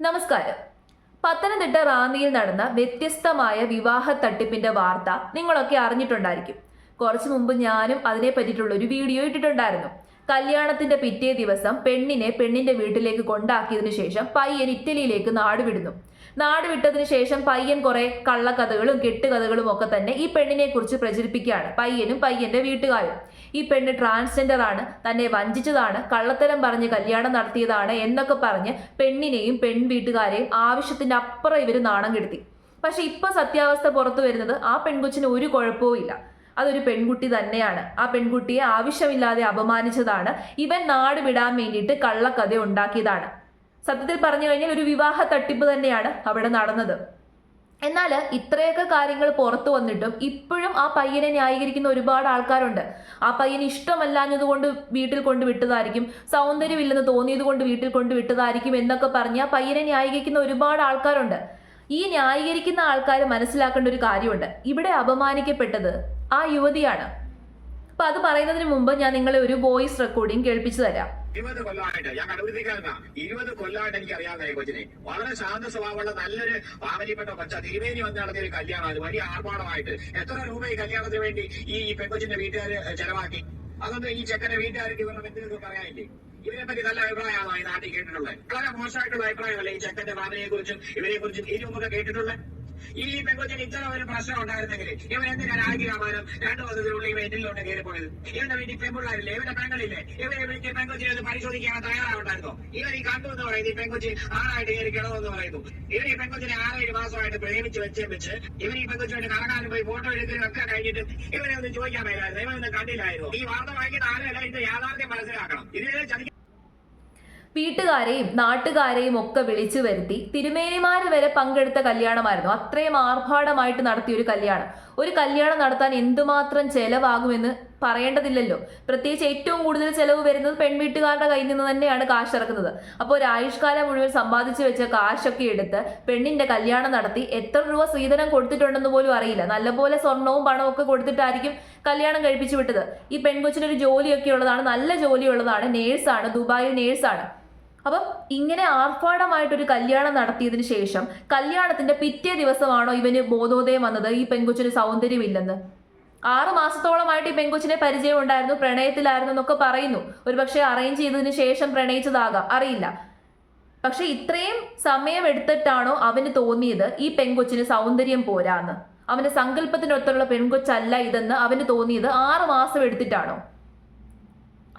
നമസ്കാരം. പത്തനംതിട്ട റാന്നിയിൽ നടന്ന വ്യത്യസ്തമായ വിവാഹ തട്ടിപ്പിന്റെ വാർത്ത നിങ്ങളൊക്കെ അറിഞ്ഞിട്ടുണ്ടായിരിക്കും. കുറച്ചു മുമ്പ് ഞാനും അതിനെ പറ്റിയിട്ടുള്ള ഒരു വീഡിയോ ഇട്ടിട്ടുണ്ടായിരുന്നു. കല്യാണത്തിന്റെ പിറ്റേ ദിവസം പെണ്ണിനെ പെണ്ണിന്റെ വീട്ടിലേക്ക് കൊണ്ടാക്കിയതിനു ശേഷം പയ്യൻ ഇറ്റലിയിലേക്ക് നാടുവിടുന്നു. നാടുവിട്ടതിനു ശേഷം പയ്യൻ കുറെ കള്ളക്കഥകളും കെട്ടുകഥകളും ഒക്കെ തന്നെ ഈ പെണ്ണിനെ കുറിച്ച് പ്രചരിപ്പിക്കുകയാണ്, പയ്യനും പയ്യന്റെ വീട്ടുകാരും. ഈ പെണ്ണ് ട്രാൻസ്ജെൻഡർ ആണ്, തന്നെ വഞ്ചിച്ചതാണ്, കള്ളത്തരം പറഞ്ഞ് കല്യാണം നടത്തിയതാണ് എന്നൊക്കെ പറഞ്ഞ് പെണ്ണിനെയും പെൺ വീട്ടുകാരെയും ആവശ്യത്തിന്റെ അപ്പുറം ഇവര് നാണം കെടുത്തി. പക്ഷെ ഇപ്പൊ സത്യാവസ്ഥ പുറത്തു വരുന്നത് ആ പെൺകൊച്ചിന് ഒരു കുഴപ്പവും ഇല്ല, അതൊരു പെൺകുട്ടി തന്നെയാണ്. ആ പെൺകുട്ടിയെ ആവശ്യമില്ലാതെ അപമാനിച്ചതാണ്, ഇവൻ നാട് വിടാൻ വേണ്ടിയിട്ട് കള്ളക്കഥ ഉണ്ടാക്കിയതാണ്. സത്യത്തിൽ പറഞ്ഞു കഴിഞ്ഞാൽ ഒരു വിവാഹ തട്ടിപ്പ് തന്നെയാണ് അവിടെ നടന്നത്. എന്നാൽ ഇത്രയൊക്കെ കാര്യങ്ങൾ പുറത്തു വന്നിട്ടും ഇപ്പോഴും ആ പയ്യനെ ന്യായീകരിക്കുന്ന ഒരുപാട് ആൾക്കാരുണ്ട്. ആ പയ്യന് ഇഷ്ടമല്ലാഞ്ഞതുകൊണ്ട് വീട്ടിൽ കൊണ്ട് വിട്ടതായിരിക്കും, സൗന്ദര്യമില്ലെന്ന് തോന്നിയത് കൊണ്ട് വീട്ടിൽ കൊണ്ട് വിട്ടതായിരിക്കും എന്നൊക്കെ പറഞ്ഞ് ആ പയ്യനെ ന്യായീകരിക്കുന്ന ഒരുപാട് ആൾക്കാരുണ്ട്. ഈ ന്യായീകരിക്കുന്ന ആൾക്കാർ മനസ്സിലാക്കേണ്ട ഒരു കാര്യമുണ്ട്, ഇവിടെ അപമാനിക്കപ്പെട്ടത് ആ യുവതിയാണ്. അപ്പൊ അത് പറയുന്നതിന് മുമ്പ് ഞാൻ നിങ്ങളെ ഒരു വോയിസ് റെക്കോർഡിംഗ് കേൾപ്പിച്ചു തരാം. 20 കൊല്ലമായിട്ട് ഞാൻ കണ്ടുപിടിക്കാറുന്ന 20 കൊല്ലമായിട്ട് എനിക്ക് അറിയാവുന്ന ഈ കൊച്ചിനെ വളരെ ശാന്ത സ്വഭാവമുള്ള നല്ലൊരു പാവലിപ്പെട്ട കൊച്ച തിരുവേനി വന്ന് നടത്തിയ ഒരു കല്യാണം, അത് വലിയ ആർഭാടമായിട്ട് എത്ര രൂപ ഈ കല്യാണത്തിന് വേണ്ടി ഈ പെൺകൊച്ചിന്റെ വീട്ടുകാർ ചെലവാക്കി. അതൊന്നും ഈ ചെക്കന്റെ വീട്ടുകാർക്ക് ഇവരുടെ ബന്ധുക്കൾക്ക് പറയാനില്ലേ? ഇതിനെ പറ്റി നല്ല അഭിപ്രായമാണോ ഈ നാട്ടിൽ കേട്ടിട്ടുള്ളത്? വളരെ മോശമായിട്ടുള്ള അഭിപ്രായമല്ലേ ഈ ചെക്കന്റെ ഫാമിലിയെ കുറിച്ചും ഇവരെ കുറിച്ചും ഈ മുമ്പൊക്കെ കേട്ടിട്ടുള്ളത്? ഈ പെൺകൊച്ചിന് ഇത്ര ഒരു പ്രശ്നം ഉണ്ടായിരുന്നെങ്കിൽ ഇവൻ എന്തിനാ രാജിരാമാനം 2 ദിവസത്തിനുള്ളിൽ ഇവ എന്നിലോട്ട് കയറിപ്പോയത്? ഇവന്റെ വീട്ടിൽ പെൺപിള്ളാരില്ലേ, ഇവന്റെ പെങ്ങളില്ലേ? ഇവരെ വീട്ടിൽ പെൺകൊച്ചിനെ ഒന്ന് പരിശോധിക്കാൻ തയ്യാറാവുണ്ടായിരുന്നോ? ഇവർ ഈ കണ്ടു എന്ന് പറയുന്നു, ഈ പെൺകൊച്ചി ആറായിട്ട് കയറി കിടന്നെന്ന് പറയുന്നു. ഇവർ ഈ പെൺകൊച്ചിനെ 6-7 മാസമായിട്ട് പ്രേമിച്ച് വെച്ച് ഇവർ ഈ പെൺകൊച്ചിയായിട്ട് കറങ്ങാനും പോയി ഫോട്ടോ എടുക്കലും ഒക്കെ കഴിഞ്ഞിട്ട് ഇവരെ ഒന്ന് ചോദിക്കാൻ മേലായിരുന്നു, ഇവനൊന്നും കണ്ടില്ലായിരുന്നു. ഈ വാർത്ത വായിക്കുന്ന ആരെല്ലാം ഇതിന്റെ യാഥാർത്ഥ്യം മനസ്സിലാക്കണം. ഇതിനെ വീട്ടുകാരെയും നാട്ടുകാരെയും ഒക്കെ വിളിച്ചു വരുത്തി തിരുമേനിമാര് വരെ പങ്കെടുത്ത കല്യാണമായിരുന്നു. അത്രയും ആർഭാടമായിട്ട് നടത്തിയ ഒരു കല്യാണം. ഒരു കല്യാണം നടത്താൻ എന്തുമാത്രം ചെലവാകുമെന്ന് പറയേണ്ടതില്ലല്ലോ. പ്രത്യേകിച്ച് ഏറ്റവും കൂടുതൽ ചെലവ് വരുന്നത് പെൺവീട്ടുകാരുടെ കയ്യിൽ നിന്ന് തന്നെയാണ് കാശ് ഇറക്കുന്നത്. അപ്പോൾ ഒരു ആയുഷ്കാലം മുഴുവൻ സമ്പാദിച്ചു വെച്ച കാശൊക്കെ എടുത്ത് പെണ്ണിന്റെ കല്യാണം നടത്തി എത്ര രൂപ സ്ത്രീധനം കൊടുത്തിട്ടുണ്ടെന്ന് പോലും അറിയില്ല. നല്ലപോലെ സ്വർണവും പണവും ഒക്കെ കൊടുത്തിട്ടായിരിക്കും കല്യാണം കഴിപ്പിച്ചു വിട്ടത്. ഈ പെൺകൊച്ചിനൊരു ജോലിയൊക്കെ ഉള്ളതാണ്, നല്ല ജോലിയുള്ളതാണ്, നേഴ്സാണ്, ദുബായിൽ നേഴ്സാണ്. അപ്പം ഇങ്ങനെ ആർഭാടമായിട്ടൊരു കല്യാണം നടത്തിയതിനു ശേഷം കല്യാണത്തിന്റെ പിറ്റേ ദിവസമാണോ ഇവന് ബോധോദയം വന്നത് ഈ പെൺകൊച്ചിന് സൗന്ദര്യമില്ലെന്ന്? 6 മാസത്തോളമായിട്ട് ഈ പെൺകൊച്ചിനെ പരിചയം ഉണ്ടായിരുന്നു, പ്രണയത്തിലായിരുന്നു എന്നൊക്കെ പറയുന്നു. ഒരുപക്ഷെ അറേഞ്ച് ചെയ്തതിന് ശേഷം പ്രണയിച്ചതാകാം, അറിയില്ല. പക്ഷെ ഇത്രയും സമയം എടുത്തിട്ടാണോ അവന് തോന്നിയത് ഈ പെൺകൊച്ചിന് സൗന്ദര്യം പോരാന്ന്? അവന്റെ സങ്കല്പത്തിനൊത്തുള്ള പെൺകൊച്ചല്ല ഇതെന്ന് അവന് തോന്നിയത് 6 മാസം എടുത്തിട്ടാണോ?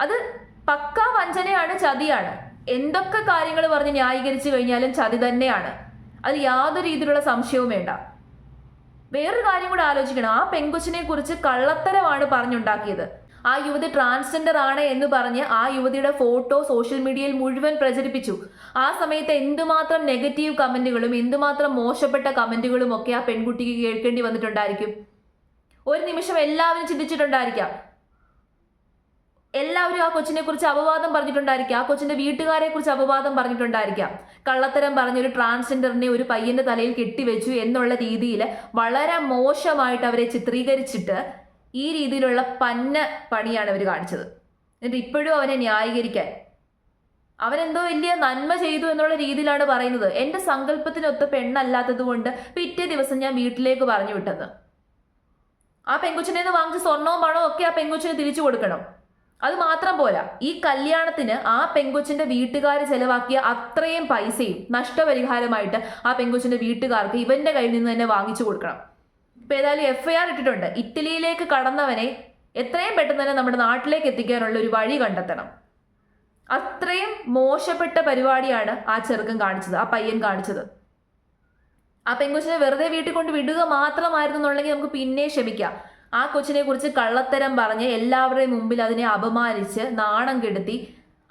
അത് പക്കാ വഞ്ചനയാണ്, ചതിയാണ്. എന്തൊക്കെ കാര്യങ്ങൾ പറഞ്ഞ് ന്യായീകരിച്ചു കഴിഞ്ഞാലും ചതി തന്നെയാണ്, അത് യാതൊരു രീതിയിലുള്ള സംശയവും വേണ്ട. വേറൊരു കാര്യം കൂടെ ആലോചിക്കണം, ആ പെൺകൊച്ചിനെ കുറിച്ച് കള്ളത്തരമാണ് പറഞ്ഞുണ്ടാക്കിയത്. ആ യുവതി ട്രാൻസ്ജെൻഡർ ആണ് എന്ന് പറഞ്ഞ് ആ യുവതിയുടെ ഫോട്ടോ സോഷ്യൽ മീഡിയയിൽ മുഴുവൻ പ്രചരിപ്പിച്ചു. ആ സമയത്ത് എന്തുമാത്രം നെഗറ്റീവ് കമന്റുകളും എന്തുമാത്രം മോശപ്പെട്ട കമന്റുകളും ഒക്കെ ആ പെൺകുട്ടിക്ക് കേൾക്കേണ്ടി വന്നിട്ടുണ്ടായിരിക്കും. ഒരു നിമിഷം എല്ലാവരും ചിന്തിച്ചിട്ടുണ്ടായിരിക്കാം, എല്ലാവരും ആ കൊച്ചിനെ കുറിച്ച് അപവാദം പറഞ്ഞിട്ടുണ്ടായിരിക്കാം, ആ കൊച്ചിന്റെ വീട്ടുകാരെ കുറിച്ച് അപവാദം പറഞ്ഞിട്ടുണ്ടായിരിക്കാം. കള്ളത്തരം പറഞ്ഞൊരു ട്രാൻസ്ജെൻഡറിനെ ഒരു പയ്യന്റെ തലയിൽ കെട്ടിവെച്ചു എന്നുള്ള രീതിയിൽ വളരെ മോശമായിട്ട് അവരെ ചിത്രീകരിച്ചിട്ട് ഈ രീതിയിലുള്ള പന്ന പണിയാണ് അവർ കാണിച്ചത്. എന്നിട്ട് ഇപ്പോഴും അവനെ ന്യായീകരിക്കാൻ അവനെന്തോ വലിയ നന്മ ചെയ്തു എന്നുള്ള രീതിയിലാണ് പറയുന്നത്. എന്റെ സങ്കല്പത്തിനൊത്ത് പെണ്ണല്ലാത്തത് കൊണ്ട് പിറ്റേ ദിവസം ഞാൻ വീട്ടിലേക്ക് പറഞ്ഞു വിട്ടെന്ന്. ആ പെൺകൊച്ചിനെ വാങ്ങിച്ച സ്വർണവും പണവും ഒക്കെ ആ പെൺകൊച്ചിന് തിരിച്ചു കൊടുക്കണം. അത് മാത്രം പോരാ, ഈ കല്യാണത്തിന് ആ പെൺകൊച്ചിന്റെ വീട്ടുകാർ ചെലവാക്കിയ അത്രയും പൈസയും നഷ്ടപരിഹാരമായിട്ട് ആ പെൺകൊച്ചിന്റെ വീട്ടുകാർക്ക് ഇവന്റെ കയ്യിൽ നിന്ന് തന്നെ വാങ്ങിച്ചു കൊടുക്കണം. ഇപ്പൊ ഏതായാലും FIR ഇട്ടിട്ടുണ്ട്. ഇറ്റലിയിലേക്ക് കടന്നവനെ എത്രയും പെട്ടെന്ന് തന്നെ നമ്മുടെ നാട്ടിലേക്ക് എത്തിക്കാനുള്ള ഒരു വഴി കണ്ടെത്തണം. അത്രയും മോശപ്പെട്ട പരിപാടിയാണ് ആ ചെറുക്കൻ കാണിച്ചത്, ആ പയ്യൻ കാണിച്ചത്. ആ പെൺകൊച്ചിനെ വെറുതെ വീട്ടിൽ കൊണ്ട് വിടുക മാത്രമായിരുന്നു എന്നുണ്ടെങ്കിൽ നമുക്ക് പിന്നെ ക്ഷമിക്കാം. ആ കൊച്ചിനെ കുറിച്ച് കള്ളത്തരം പറഞ്ഞ് എല്ലാവരുടെയും മുമ്പിൽ അതിനെ അപമാനിച്ച് നാണം കെടുത്തി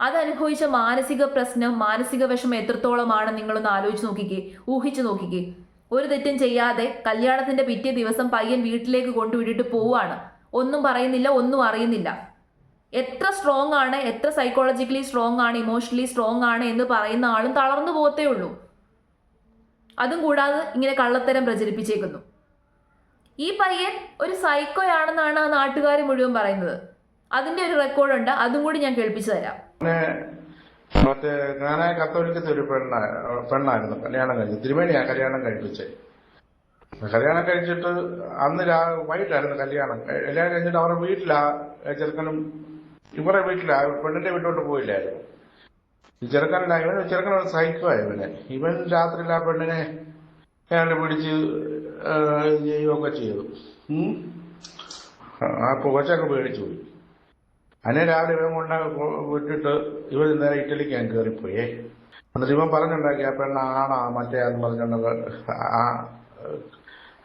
അതനുഭവിച്ച മാനസിക പ്രശ്നം, മാനസിക വിഷമം എത്രത്തോളമാണ് നിങ്ങളൊന്ന് ആലോചിച്ച് നോക്കിക്കേ, ഊഹിച്ചു നോക്കിക്കേ. ഒരു തെറ്റും ചെയ്യാതെ കല്യാണത്തിന്റെ പിറ്റേ ദിവസം പയ്യൻ വീട്ടിലേക്ക് കൊണ്ടുവിട്ടിട്ട് പോവാണ്. ഒന്നും പറയുന്നില്ല, ഒന്നും അറിയുന്നില്ല. എത്ര സ്ട്രോങ് ആണ്, എത്ര സൈക്കോളജിക്കലി സ്ട്രോങ് ആണ്, ഇമോഷണലി സ്ട്രോങ് ആണ് എന്ന് പറയുന്ന ആളും തളർന്നു പോകത്തേ ഉള്ളൂ. അതും കൂടാതെ ഇങ്ങനെ കള്ളത്തരം പ്രചരിപ്പിച്ചേക്കുന്നു. ഈ പയ്യൻ ഒരു സൈക്കോയാണെന്നാണ് ആ നാട്ടുകാർ മുഴുവൻ പറയുന്നത്. അതിന്റെ ഒരു റെക്കോർഡുണ്ട്, അതും കൂടി ഞാൻ കേൾപ്പിച്ചു തരാം. മറ്റേ ഞാനായ കത്തോലിക്കത്തെ ഒരു പെണ്ണായിരുന്നു കല്യാണം കഴിച്ചു. തിരുമേനിയാ കല്യാണം കഴിപ്പിച്ചത്. കല്യാണം കഴിച്ചിട്ട് അന്ന് വൈകിട്ടായിരുന്നു കല്യാണം. കല്യാണം കഴിഞ്ഞിട്ട് അവരുടെ വീട്ടിലാ ചെറുക്കനും ഇവരുടെ വീട്ടിലാ, പെണ്ണിന്റെ വീട്ടിലോട്ട് പോയില്ലായിരുന്നു. ഈ ചെറുക്കനൊരു സൈക്കോ ഇവൻ രാത്രിയിൽ ആ പെണ്ണിനെ അയാൾ പിടിച്ച് ചെയ്യുകയൊക്കെ ചെയ്തു. ആ കൊച്ചൊക്കെ പേടിച്ചു പോയി. അതിനെ രാവിലെ ഇവൻ കൊണ്ട് വിട്ടിട്ട് ഇവർ നേരെ ഇറ്റലിക്ക് ഞാൻ കയറിപ്പോയേ. എന്നിട്ട് ഇവൻ പറഞ്ഞുണ്ടാക്കി ആ പെണ്ണ ആണാ മറ്റേന്ന് പറഞ്ഞുകൊണ്ട്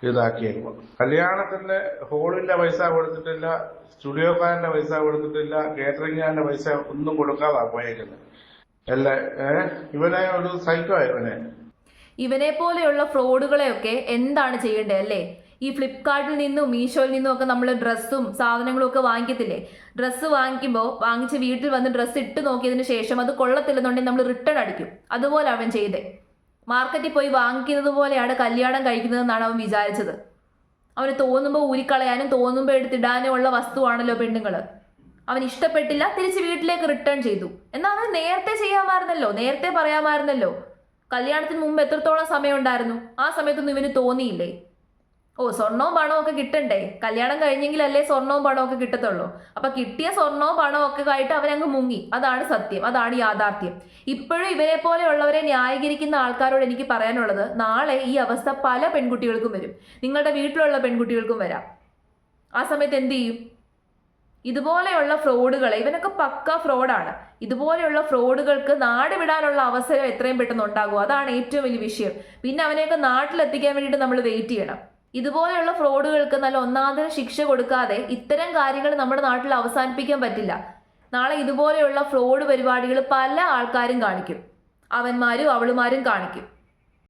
ഇതാക്കിയേക്കും. കല്യാണത്തിന്റെ ഹോളിന്റെ പൈസ കൊടുത്തിട്ടില്ല, സ്റ്റുഡിയോക്കാരന്റെ പൈസ കൊടുത്തിട്ടില്ല, കേറ്ററിംഗുകാരന്റെ പൈസ ഒന്നും കൊടുക്കാതാ പോയേക്കുന്നത്. ഇവനെ ഒരു സൈക്കോ ഇവനെ പോലെയുള്ള ഫ്രോഡുകളെയൊക്കെ എന്താണ് ചെയ്യേണ്ടത് അല്ലേ? ഈ ഫ്ലിപ്കാർട്ടിൽ നിന്നും മീഷോയിൽ നിന്നും ഒക്കെ നമ്മൾ ഡ്രസ്സും സാധനങ്ങളും ഒക്കെ വാങ്ങിക്കത്തില്ലേ? ഡ്രസ്സ് വാങ്ങിച്ച് വീട്ടിൽ വന്ന് ഡ്രസ്സ് ഇട്ട് നോക്കിയതിന് ശേഷം അത് കൊള്ളത്തില്ലെന്നുണ്ടെങ്കിൽ നമ്മൾ റിട്ടേൺ അടിക്കും. അതുപോലെ അവൻ ചെയ്തേ. മാർക്കറ്റിൽ പോയി വാങ്ങിക്കുന്നത് പോലെയാണ് കല്യാണം കഴിക്കുന്നതെന്നാണ് അവൻ വിചാരിച്ചത്. അവന് തോന്നുമ്പോൾ ഊരിക്കളയാനും തോന്നുമ്പോൾ എടുത്തിടാനും ഉള്ള വസ്തുവാണല്ലോ പെണ്ണുങ്ങൾ. അവൻ ഇഷ്ടപ്പെട്ടില്ല, തിരിച്ച് വീട്ടിലേക്ക് റിട്ടേൺ ചെയ്തു. എന്നാൽ അവൻ നേരത്തെ ചെയ്യാമായിരുന്നല്ലോ, നേരത്തെ പറയാമായിരുന്നല്ലോ. കല്യാണത്തിന് മുമ്പ് എത്രത്തോളം സമയം ഉണ്ടായിരുന്നു? ആ സമയത്തൊന്നും ഇവന് തോന്നിയില്ലേ? സ്വർണവും പണവും ഒക്കെ കിട്ടണ്ടേ? കല്യാണം കഴിഞ്ഞെങ്കിലല്ലേ സ്വർണവും പണവും ഒക്കെ കിട്ടത്തുള്ളൂ. അപ്പൊ കിട്ടിയ സ്വർണവും പണവും ഒക്കെ ആയിട്ട് അവനങ്ങ് മുങ്ങി. അതാണ് സത്യം, അതാണ് യാഥാർത്ഥ്യം. ഇപ്പോഴും ഇവരെ പോലെയുള്ളവരെ ന്യായീകരിക്കുന്ന ആൾക്കാരോട് എനിക്ക് പറയാനുള്ളത്, നാളെ ഈ അവസ്ഥ പല പെൺകുട്ടികൾക്കും വരും. നിങ്ങളുടെ വീട്ടിലുള്ള പെൺകുട്ടികൾക്കും വരാം. ആ സമയത്ത് എന്ത് ചെയ്യും? ഇതുപോലെയുള്ള ഫ്രോഡുകളെ, ഇവനൊക്കെ പക്ക ഫ്രോഡാണ്. ഇതുപോലെയുള്ള ഫ്രോഡുകൾക്ക് നാട് വിടാനുള്ള അവസരം എത്രയും പെട്ടെന്ന് ഉണ്ടാകും. അതാണ് ഏറ്റവും വലിയ വിഷയം. പിന്നെ അവനെയൊക്കെ നാട്ടിലെത്തിക്കാൻ വേണ്ടിയിട്ട് നമ്മൾ വെയിറ്റ് ചെയ്യണം. ഇതുപോലെയുള്ള ഫ്രോഡുകൾക്ക് നല്ല ഒന്നാന്തരം ശിക്ഷ കൊടുക്കാതെ ഇത്തരം കാര്യങ്ങൾ നമ്മുടെ നാട്ടിൽ അവസാനിപ്പിക്കാൻ പറ്റില്ല. നാളെ ഇതുപോലെയുള്ള ഫ്രോഡ് പരിപാടികൾ പല ആൾക്കാരും കാണിക്കും. അവന്മാരും അവളുമാരും കാണിക്കും.